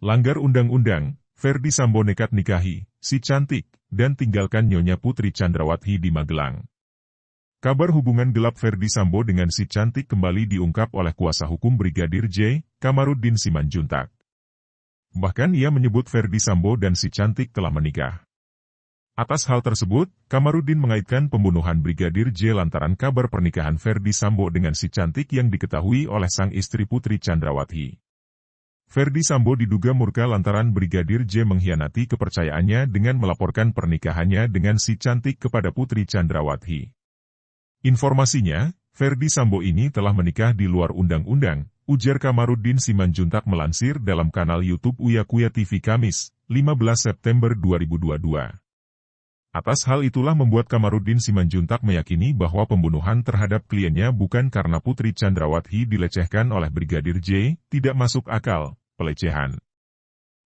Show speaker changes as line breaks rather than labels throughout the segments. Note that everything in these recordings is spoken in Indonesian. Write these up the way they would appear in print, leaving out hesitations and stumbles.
Langgar undang-undang, Ferdy Sambo nekat nikahi si cantik dan tinggalkan Nyonya Putri Chandrawati di Magelang. Kabar hubungan gelap Ferdy Sambo dengan si cantik kembali diungkap oleh kuasa hukum Brigadir J, Kamarudin Simanjuntak. Bahkan ia menyebut Ferdy Sambo dan si cantik telah menikah. Atas hal tersebut, Kamarudin mengaitkan pembunuhan Brigadir J lantaran kabar pernikahan Ferdy Sambo dengan si cantik yang diketahui oleh sang istri Putri Chandrawati. Ferdy Sambo diduga murka lantaran Brigadir J mengkhianati kepercayaannya dengan melaporkan pernikahannya dengan si cantik kepada Putri Chandrawati. Informasinya, Ferdy Sambo ini telah menikah di luar undang-undang, ujar Kamarudin Simanjuntak melansir dalam kanal YouTube Uya Kuya TV Kamis, 15 September 2022. Atas hal itulah membuat Kamarudin Simanjuntak meyakini bahwa pembunuhan terhadap kliennya bukan karena Putri Chandrawati dilecehkan oleh Brigadir J, tidak masuk akal. Pelecehan.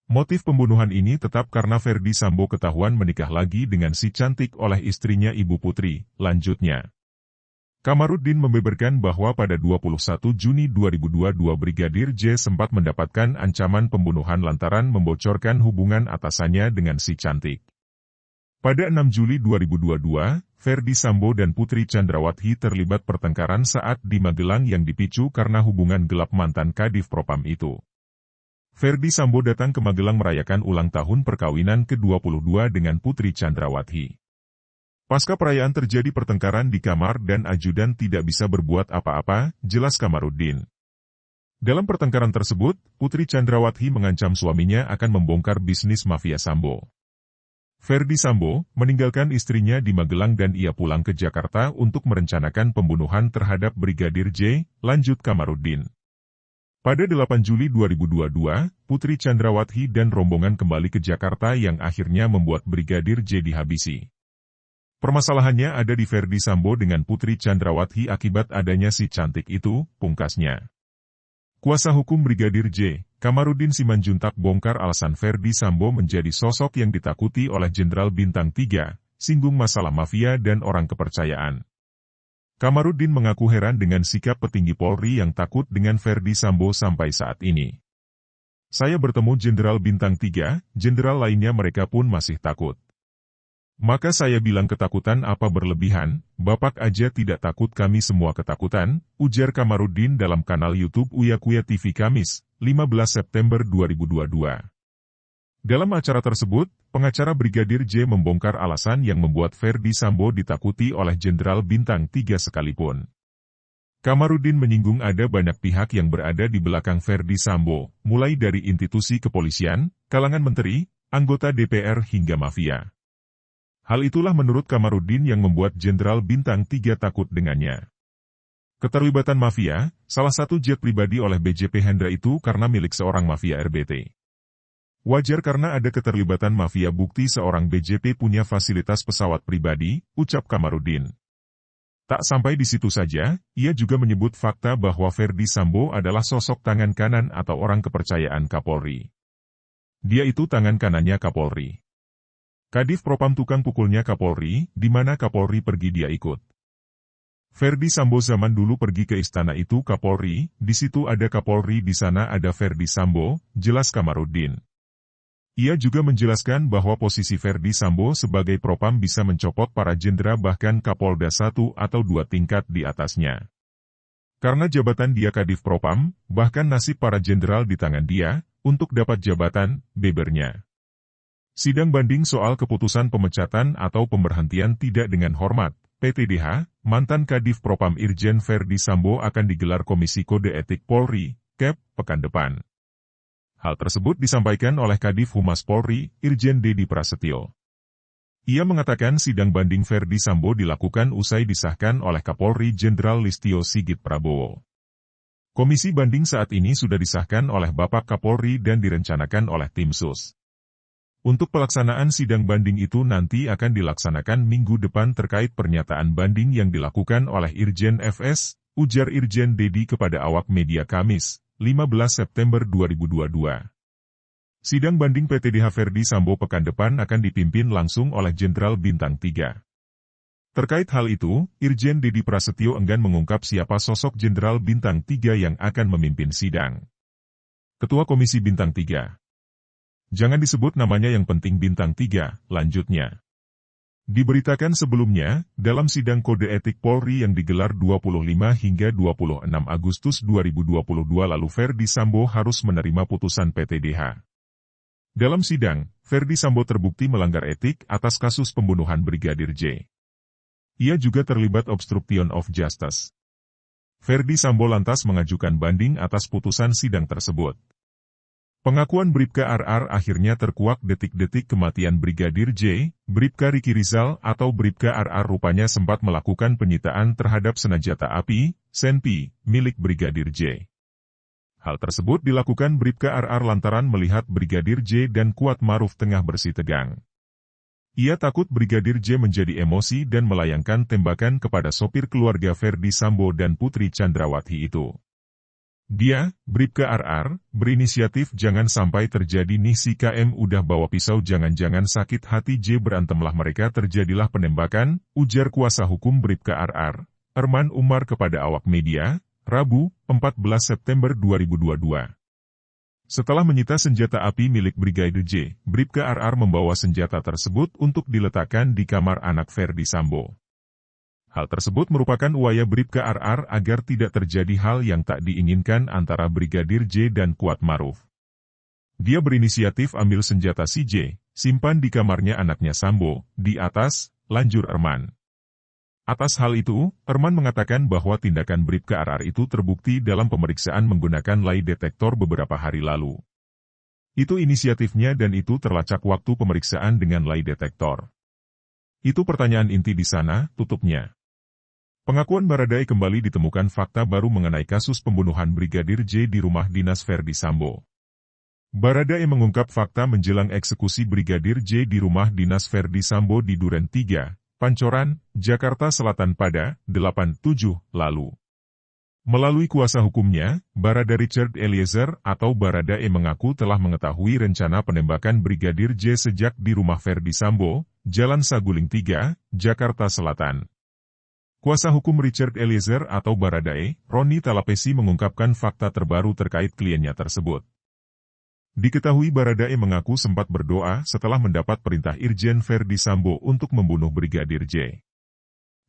Motif pembunuhan ini tetap karena Ferdy Sambo ketahuan menikah lagi dengan si cantik oleh istrinya Ibu Putri, lanjutnya. Kamarudin membeberkan bahwa pada 21 Juni 2022 Brigadir J sempat mendapatkan ancaman pembunuhan lantaran membocorkan hubungan atasannya dengan si cantik. Pada 6 Juli 2022, Ferdy Sambo dan Putri Chandrawati terlibat pertengkaran saat di Magelang yang dipicu karena hubungan gelap mantan Kadif Propam itu. Ferdy Sambo datang ke Magelang merayakan ulang tahun perkawinan ke-22 dengan Putri Chandrawati. Pasca perayaan terjadi pertengkaran di kamar dan ajudan tidak bisa berbuat apa-apa, jelas Kamarudin. Dalam pertengkaran tersebut, Putri Chandrawati mengancam suaminya akan membongkar bisnis mafia Sambo. Ferdy Sambo meninggalkan istrinya di Magelang dan ia pulang ke Jakarta untuk merencanakan pembunuhan terhadap Brigadir J, lanjut Kamarudin. Pada 8 Juli 2022, Putri Chandrawati dan rombongan kembali ke Jakarta yang akhirnya membuat Brigadir J dihabisi. Permasalahannya ada di Ferdy Sambo dengan Putri Chandrawati akibat adanya si cantik itu, pungkasnya. Kuasa hukum Brigadir J, Kamarudin Simanjuntak bongkar alasan Ferdy Sambo menjadi sosok yang ditakuti oleh Jenderal Bintang 3, singgung masalah mafia dan orang kepercayaan. Kamarudin mengaku heran dengan sikap petinggi Polri yang takut dengan Ferdy Sambo sampai saat ini. Saya bertemu Jenderal Bintang 3, jenderal lainnya mereka pun masih takut. Maka saya bilang ketakutan apa berlebihan, Bapak aja tidak takut kami semua ketakutan, ujar Kamarudin dalam kanal YouTube Uya Kuya TV Kamis, 15 September 2022. Dalam acara tersebut, pengacara Brigadir J membongkar alasan yang membuat Ferdy Sambo ditakuti oleh Jenderal Bintang 3 sekalipun. Kamarudin menyinggung ada banyak pihak yang berada di belakang Ferdy Sambo, mulai dari institusi kepolisian, kalangan menteri, anggota DPR hingga mafia. Hal itulah menurut Kamarudin yang membuat Jenderal Bintang 3 takut dengannya. Keterlibatan mafia, salah satu jet pribadi oleh BJP Hendra itu karena milik seorang mafia RBT. Wajar karena ada keterlibatan mafia bukti seorang BJP punya fasilitas pesawat pribadi, ucap Kamarudin. Tak sampai di situ saja, ia juga menyebut fakta bahwa Ferdy Sambo adalah sosok tangan kanan atau orang kepercayaan Kapolri. Dia itu tangan kanannya Kapolri. Kadif Propam tukang pukulnya Kapolri, di mana Kapolri pergi dia ikut. Ferdy Sambo zaman dulu pergi ke istana itu Kapolri, di situ ada Kapolri di sana ada Ferdy Sambo, jelas Kamarudin. Ia juga menjelaskan bahwa posisi Ferdy Sambo sebagai Propam bisa mencopot para jenderal bahkan Kapolda 1 atau 2 tingkat di atasnya. Karena jabatan dia Kadif Propam, bahkan nasib para jenderal di tangan dia, untuk dapat jabatan, bebernya. Sidang banding soal keputusan pemecatan atau pemberhentian tidak dengan hormat, PTDH, mantan Kadif Propam Irjen Ferdy Sambo akan digelar Komisi Kode Etik Polri, KEP, pekan depan. Hal tersebut disampaikan oleh Kadif Humas Polri, Irjen Dedi Prasetyo. Ia mengatakan sidang banding Ferdy Sambo dilakukan usai disahkan oleh Kapolri Jenderal Listio Sigit Prabowo. Komisi banding saat ini sudah disahkan oleh Bapak Kapolri dan direncanakan oleh tim sus. Untuk pelaksanaan sidang banding itu nanti akan dilaksanakan minggu depan terkait pernyataan banding yang dilakukan oleh Irjen FS, ujar Irjen Dedi kepada awak media Kamis, 15 September 2022. Sidang banding PTDH Ferdy Sambo pekan depan akan dipimpin langsung oleh Jenderal Bintang 3. Terkait hal itu, Irjen Dedi Prasetyo enggan mengungkap siapa sosok Jenderal Bintang 3 yang akan memimpin sidang. Ketua Komisi Bintang 3 Jangan disebut namanya, yang penting bintang 3, lanjutnya. Diberitakan sebelumnya, dalam sidang kode etik Polri yang digelar 25 hingga 26 Agustus 2022 lalu Ferdy Sambo harus menerima putusan PTDH. Dalam sidang, Ferdy Sambo terbukti melanggar etik atas kasus pembunuhan Brigadir J. Ia juga terlibat obstruction of justice. Ferdy Sambo lantas mengajukan banding atas putusan sidang tersebut. Pengakuan Bribka RR akhirnya terkuak. Detik-detik kematian Brigadir J, Bribka Riki Rizal atau Bribka RR rupanya sempat melakukan penyitaan terhadap senjata api, senpi, milik Brigadir J. Hal tersebut dilakukan Bribka RR lantaran melihat Brigadir J dan Kuat Maruf tengah bersih tegang. Ia takut Brigadir J menjadi emosi dan melayangkan tembakan kepada sopir keluarga Ferdy Sambo dan Putri Chandrawati itu. Dia, Bribka RR, berinisiatif jangan sampai terjadi nih si KM udah bawa pisau, jangan-jangan sakit hati J berantemlah mereka terjadilah penembakan, ujar kuasa hukum Bribka RR, Erman Umar kepada awak media, Rabu, 14 September 2022. Setelah menyita senjata api milik Brigadir J, Bribka RR membawa senjata tersebut untuk diletakkan di kamar anak Ferdy Sambo. Hal tersebut merupakan upaya Bribka RR agar tidak terjadi hal yang tak diinginkan antara Brigadir J dan Kuat Maruf. Dia berinisiatif ambil senjata si J, simpan di kamarnya anaknya Sambo, di atas, lanjur Erman. Atas hal itu, Erman mengatakan bahwa tindakan Bribka RR itu terbukti dalam pemeriksaan menggunakan lie detektor beberapa hari lalu. Itu inisiatifnya dan itu terlacak waktu pemeriksaan dengan lie detektor. Itu pertanyaan inti di sana, tutupnya. Pengakuan Baradae kembali ditemukan fakta baru mengenai kasus pembunuhan Brigadir J di rumah dinas Ferdy Sambo. Baradae mengungkap fakta menjelang eksekusi Brigadir J di rumah dinas Ferdy Sambo di Duren 3, Pancoran, Jakarta Selatan pada 8/7 lalu. Melalui kuasa hukumnya, Barada Richard Eliezer atau Baradae mengaku telah mengetahui rencana penembakan Brigadir J sejak di rumah Ferdy Sambo, Jalan Saguling 3, Jakarta Selatan. Kuasa hukum Richard Eliezer atau Baradae, Roni Talapesi mengungkapkan fakta terbaru terkait kliennya tersebut. Diketahui Baradae mengaku sempat berdoa setelah mendapat perintah Irjen Ferdy Sambo untuk membunuh Brigadir J.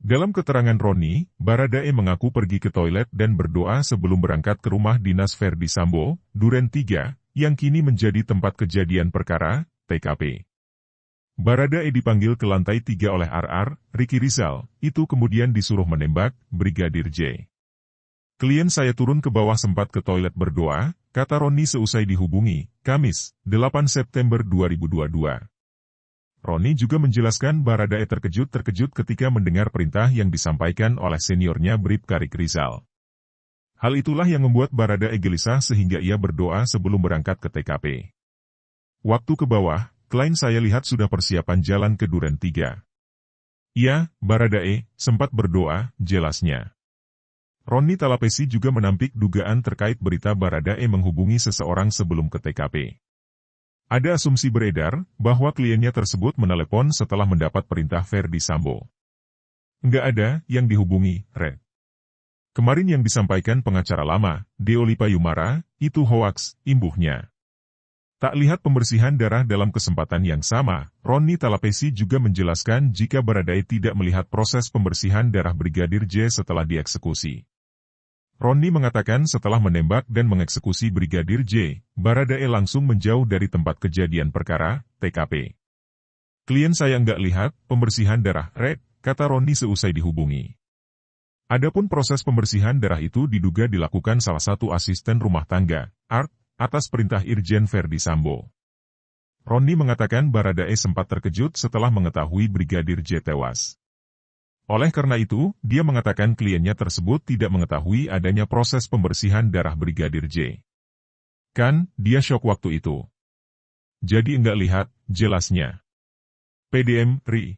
Dalam keterangan Roni, Baradae mengaku pergi ke toilet dan berdoa sebelum berangkat ke rumah dinas Ferdy Sambo, Duren 3, yang kini menjadi tempat kejadian perkara, TKP. Baradae dipanggil ke lantai 3 oleh RR, Riki Rizal, itu kemudian disuruh menembak Brigadir J. Klien saya turun ke bawah sempat ke toilet berdoa, kata Roni seusai dihubungi, Kamis, 8 September 2022. Roni juga menjelaskan Baradae terkejut ketika mendengar perintah yang disampaikan oleh seniornya Bribka Riki Rizal. Hal itulah yang membuat Baradae gelisah sehingga ia berdoa sebelum berangkat ke TKP. Waktu ke bawah, klien saya lihat sudah persiapan jalan ke Duren 3. Iya, Baradae, sempat berdoa, jelasnya. Roni Talapesi juga menampik dugaan terkait berita Baradae menghubungi seseorang sebelum ke TKP. Ada asumsi beredar, bahwa kliennya tersebut menelepon setelah mendapat perintah Ferdy Sambo. Nggak ada yang dihubungi, Red. Kemarin yang disampaikan pengacara lama, Deolipa Yumara, itu hoaks, imbuhnya. Tak lihat pembersihan darah dalam kesempatan yang sama, Roni Talapesi juga menjelaskan jika Baradae tidak melihat proses pembersihan darah Brigadir J setelah dieksekusi. Roni mengatakan setelah menembak dan mengeksekusi Brigadir J, Baradae langsung menjauh dari tempat kejadian perkara, TKP. Klien saya nggak lihat pembersihan darah, Red, kata Roni seusai dihubungi. Adapun proses pembersihan darah itu diduga dilakukan salah satu asisten rumah tangga, Art, atas perintah Irjen Ferdy Sambo. Roni mengatakan Baradae sempat terkejut setelah mengetahui Brigadir J tewas. Oleh karena itu, dia mengatakan kliennya tersebut tidak mengetahui adanya proses pembersihan darah Brigadir J. Kan, dia syok waktu itu. Jadi enggak lihat, jelasnya. PDM, Ri.